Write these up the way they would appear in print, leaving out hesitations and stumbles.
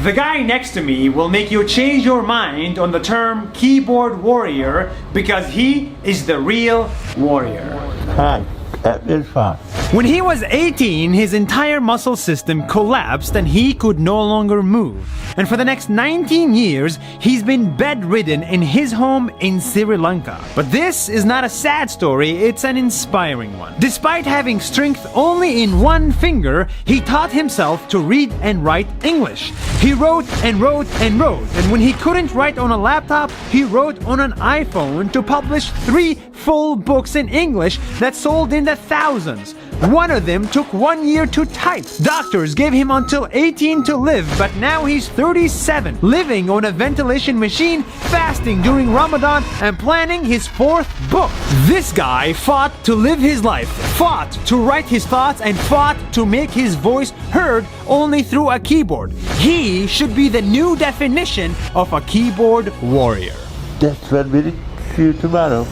The guy next to me will make you change your mind on the term keyboard warrior because he is the real warrior. Hi, that is fine. When he was 18, his entire muscle system collapsed and he could no longer move. And for the next 19 years, he's been bedridden in his home in Sri Lanka. But this is not a sad story, it's an inspiring one. Despite having strength only in one finger, he taught himself to read and write English. He wrote and wrote and wrote, and when he couldn't write on a laptop, he wrote on an iPhone to publish 3 full books in English that sold in the thousands. One of them took 1 year to type. Doctors gave him until 18 to live, but now he's 37, living on a ventilation machine, fasting during Ramadan, and planning his 4th book. This guy fought to live his life, fought to write his thoughts, and fought to make his voice heard only through a keyboard. He should be the new definition of a keyboard warrior. Just 1 minute, see you tomorrow.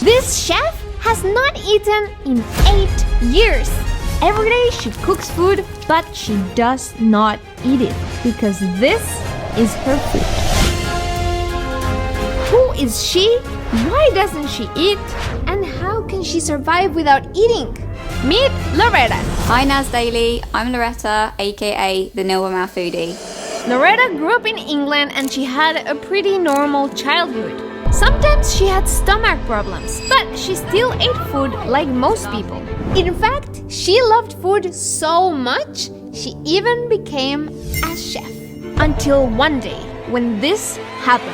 This chef has not eaten in 8 years. Every day she cooks food, but she does not eat it because this is her food. Who is she? Why doesn't she eat? And how can she survive without eating? Meet Loretta. Hi Naz Daily, I'm Loretta, aka the Nil Mouth Foodie. Loretta grew up in England and she had a pretty normal childhood. Sometimes she had stomach problems, but she still ate food like most people. In fact, she loved food so much, she even became a chef. Until one day, when this happened.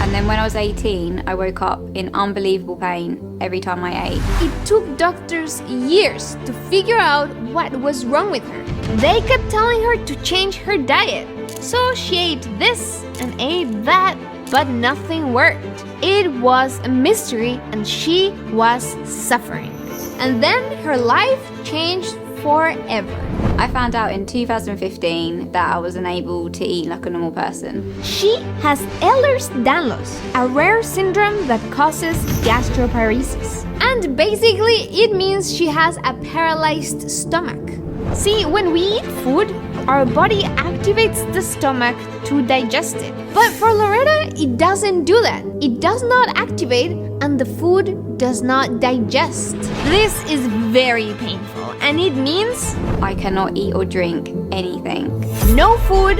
And then when I was 18, I woke up in unbelievable pain every time I ate. It took doctors years to figure out what was wrong with her. They kept telling her to change her diet. So she ate this and ate that, but nothing worked. It was a mystery and she was suffering. And then her life changed forever. I found out in 2015 that I was unable to eat like a normal person. She has Ehlers-Danlos, a rare syndrome that causes gastroparesis. And basically it means she has a paralyzed stomach. See, when we eat food, our body activates the stomach to digest it. But for Loretta, it doesn't do that. It does not activate and the food does not digest. This is very painful and it means I cannot eat or drink anything. no food,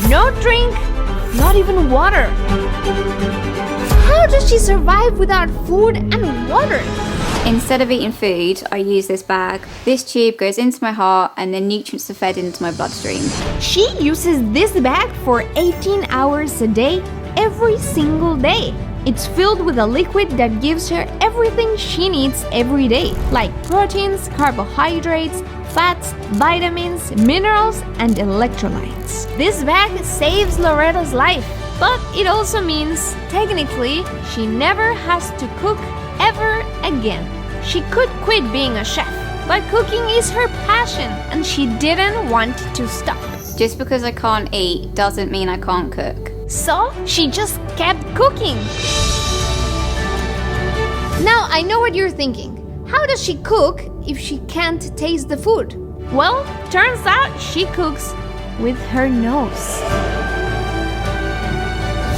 no drink, not even water. How does she survive without food and water? Instead of eating food, I use this bag. This tube goes into my heart and the nutrients are fed into my bloodstream. She uses this bag for 18 hours a day, every single day. It's filled with a liquid that gives her everything she needs every day, like proteins, carbohydrates, fats, vitamins, minerals, and electrolytes. This bag saves Loretta's life, but it also means, technically, she never has to cook ever again. She could quit being a chef, but cooking is her passion and she didn't want to stop. Just because I can't eat doesn't mean I can't cook. So she just kept cooking. Now I know what you're thinking. How does she cook if she can't taste the food? Well, turns out she cooks with her nose.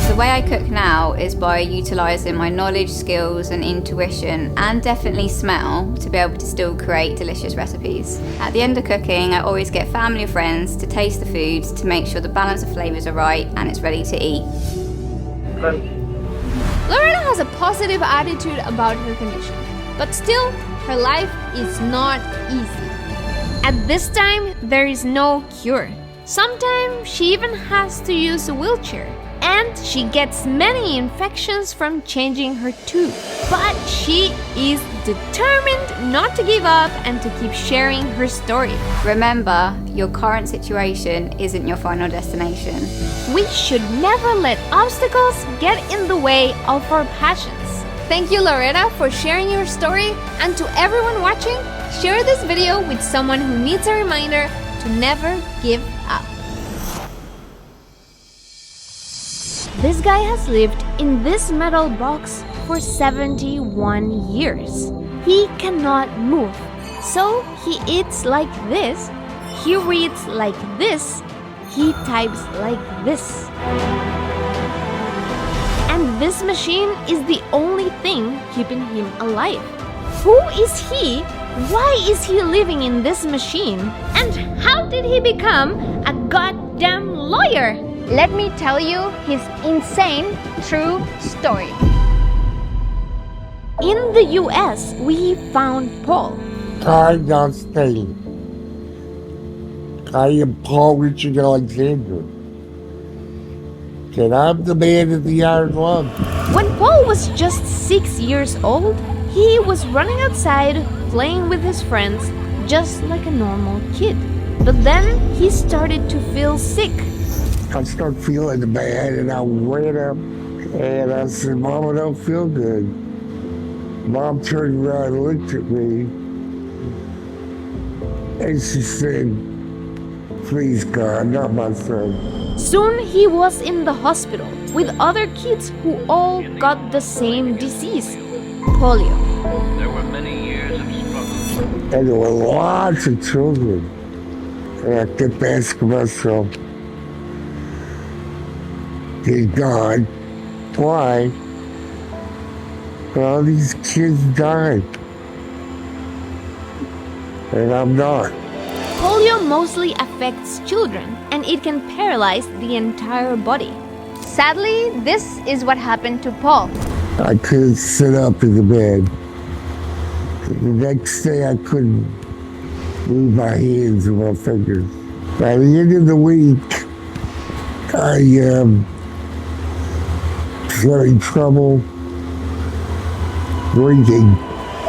The way I cook now is by utilising my knowledge, skills and intuition and definitely smell to be able to still create delicious recipes. At the end of cooking, I always get family or friends to taste the food to make sure the balance of flavours are right and it's ready to eat. Loretta has a positive attitude about her condition, but still, her life is not easy. At this time, there is no cure. Sometimes she even has to use a wheelchair. And she gets many infections from changing her tube. But she is determined not to give up and to keep sharing her story. Remember, your current situation isn't your final destination. We should never let obstacles get in the way of our passions. Thank you, Loretta, for sharing your story. And to everyone watching, share this video with someone who needs a reminder to never give up. This guy has lived in this metal box for 71 years. He cannot move, so he eats like this. he reads like this, he types like this. And this machine is the only thing keeping him alive. Who is he? Why is he living in this machine? And how did he become a goddamn lawyer? Let me tell you his insane true story. In the US, we found Paul. I got staying. I am Paul Richard Alexander. And I'm the man in the iron lung. When Paul was just 6 years old, he was running outside, playing with his friends, just like a normal kid. But then he started to feel sick. I started feeling bad, and I ran up and I said, Mom, I don't feel good. Mom turned around and looked at me, and she said, please God, not my son. Soon he was in the hospital with other kids who all got the same disease, polio. There were many years of struggle. And there were lots of children. And I kept asking myself, dear God, why are all these kids dying? And I'm not. Polio mostly affects children, and it can paralyze the entire body. Sadly, this is what happened to Paul. I couldn't sit up in the bed. The next day I couldn't move my hands or my fingers. By the end of the week, I was having trouble breathing.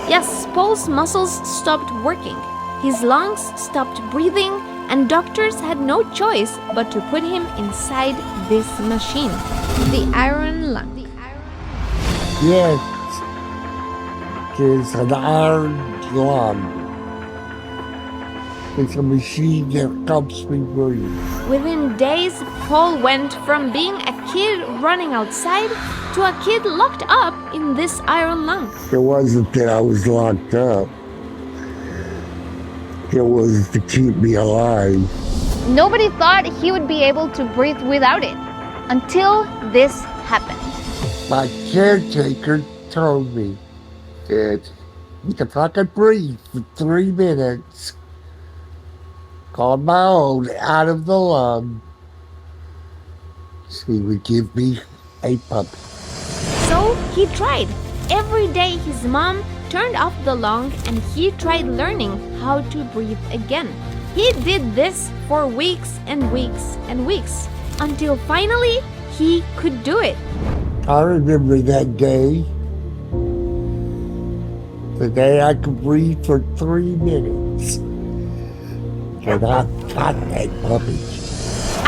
Yes, Paul's muscles stopped working. His lungs stopped breathing, and doctors had no choice but to put him inside this machine, the iron lung. Yes, it's an iron lung. It's a machine that helps me breathe. Within days, Paul went from being a kid running outside to a kid locked up in this iron lung. It wasn't that I was locked up. It was to keep me alive. Nobody thought he would be able to breathe without it until this happened. My caretaker told me that if I could breathe for 3 minutes on my own out of the lung, he would give me a puppy. So he tried. Every day his mom turned off the lung and he tried learning how to breathe again. He did this for weeks and weeks and weeks until finally he could do it. I remember that day, the day I could breathe for 3 minutes. And I got that puppy.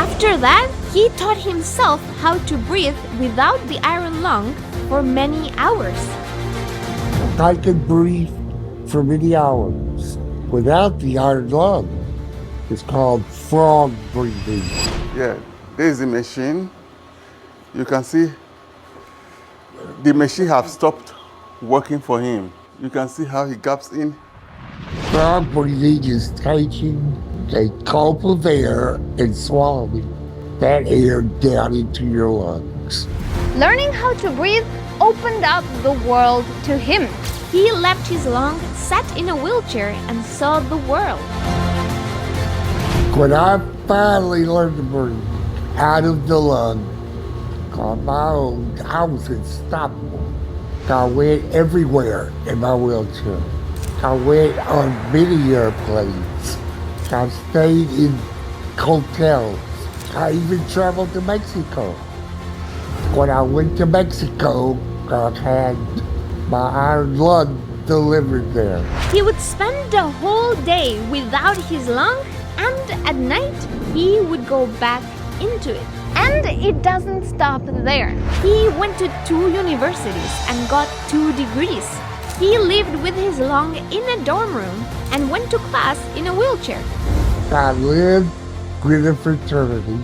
After that, he taught himself how to breathe without the iron lung for many hours. I could breathe for many hours without the iron lung. It's called frog breathing. Yeah, this is the machine. You can see the machine have stopped working for him. You can see how he gaps in. Frog breathing is taking a gulp of air and swallowing that air down into your lungs. Learning how to breathe opened up the world to him. He left his lung, sat in a wheelchair, and saw the world. When I finally learned to breathe out of the lung on my own, I was unstoppable. I went everywhere in my wheelchair. I went on many airplanes. I stayed in hotels. I even traveled to Mexico. When I went to Mexico, I had my iron lung delivered there. He would spend the whole day without his lung, and at night he would go back into it. And it doesn't stop there. He went to 2 universities and got 2 degrees. He lived with his lung in a dorm room and went to class in a wheelchair. I lived with a fraternity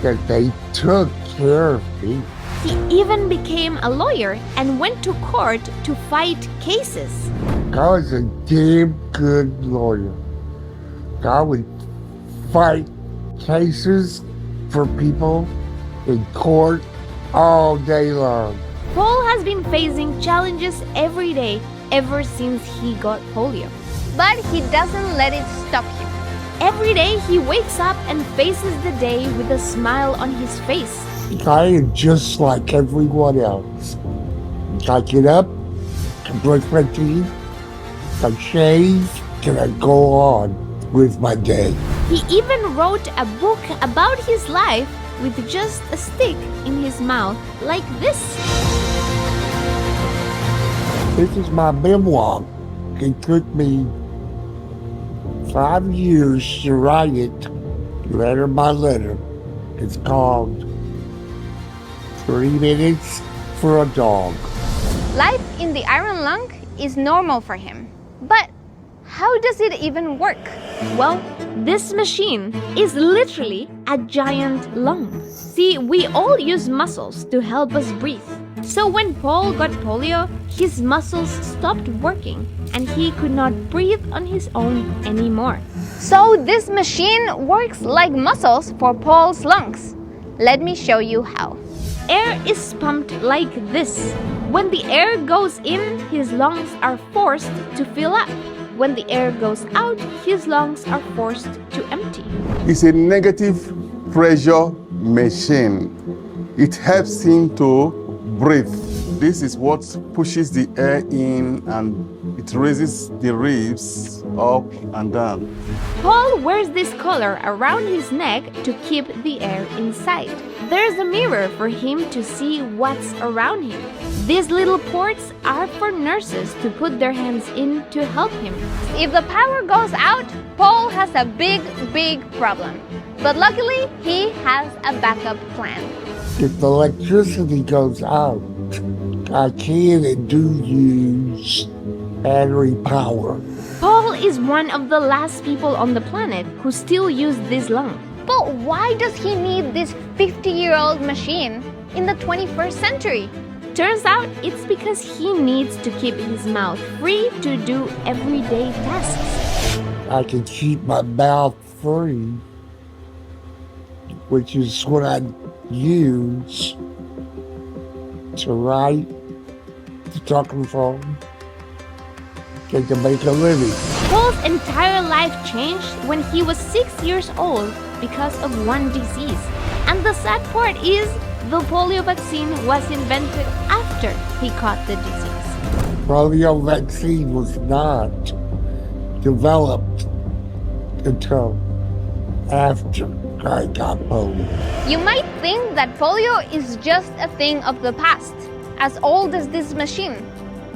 that they took care of me. He even became a lawyer and went to court to fight cases. I was a damn good lawyer. I would fight cases for people in court all day long. Paul has been facing challenges every day ever since he got polio. But he doesn't let it stop him. Every day he wakes up and faces the day with a smile on his face. I am just like everyone else. I get up, I brush my teeth, I shave, and I go on with my day. He even wrote a book about his life with just a stick in his mouth, like this. This is my memoir. It took me 5 years to write it, letter by letter. It's called 3 Minutes for a Dog. Life in the iron lung is normal for him. But how does it even work? Well, this machine is literally a giant lung. See, we all use muscles to help us breathe. So when Paul got polio, his muscles stopped working and he could not breathe on his own anymore. So this machine works like muscles for Paul's lungs. Let me show you how. Air is pumped like this. When the air goes in, his lungs are forced to fill up. When the air goes out, his lungs are forced to empty. It's a negative pressure machine. It helps him to breathe. This is what pushes the air in and it raises the ribs up and down. Paul wears this collar around his neck to keep the air inside. There's a mirror for him to see what's around him. These little ports are for nurses to put their hands in to help him. If the power goes out, Paul has a big problem. But luckily, he has a backup plan. If the electricity goes out, I can and do use battery power. Paul is one of the last people on the planet who still use this lung. But why does he need this 50-year-old machine in the 21st century? Turns out it's because he needs to keep his mouth free to do everyday tasks. I can keep my mouth free, which is what I use to write, to talk on the phone, and to make a living. Paul's entire life changed when he was 6 years old because of one disease. And the sad part is, the polio vaccine was invented after he caught the disease. Polio vaccine was not developed until after I got polio. You might think that polio is just a thing of the past, as old as this machine.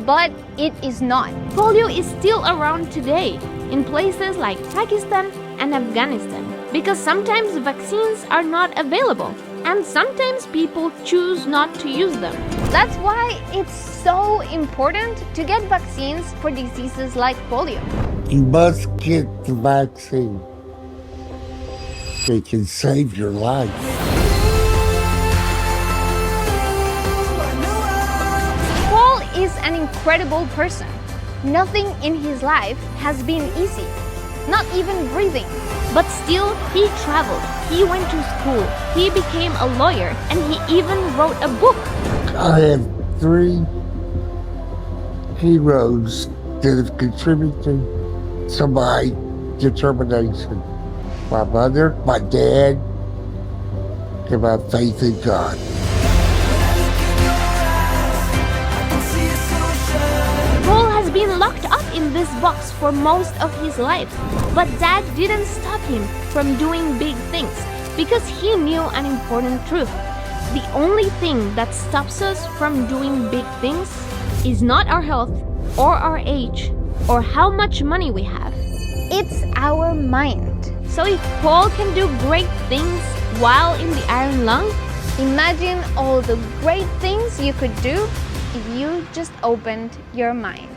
But it is not. Polio is still around today in places like Pakistan and Afghanistan because sometimes vaccines are not available and sometimes people choose not to use them. That's why it's so important to get vaccines for diseases like polio. You must get the vaccine. It can save your life. Paul is an incredible person. Nothing in his life has been easy, not even breathing. But still, he traveled, he went to school, he became a lawyer, and he even wrote a book. I have 3 heroes that have contributed to my determination. My mother, my dad, and my faith in God. Paul has been locked up in this box for most of his life, but that didn't stop him from doing big things because he knew an important truth. The only thing that stops us from doing big things is not our health or our age or how much money we have. It's our mind. So if Paul can do great things while in the iron lung, imagine all the great things you could do if you just opened your mind.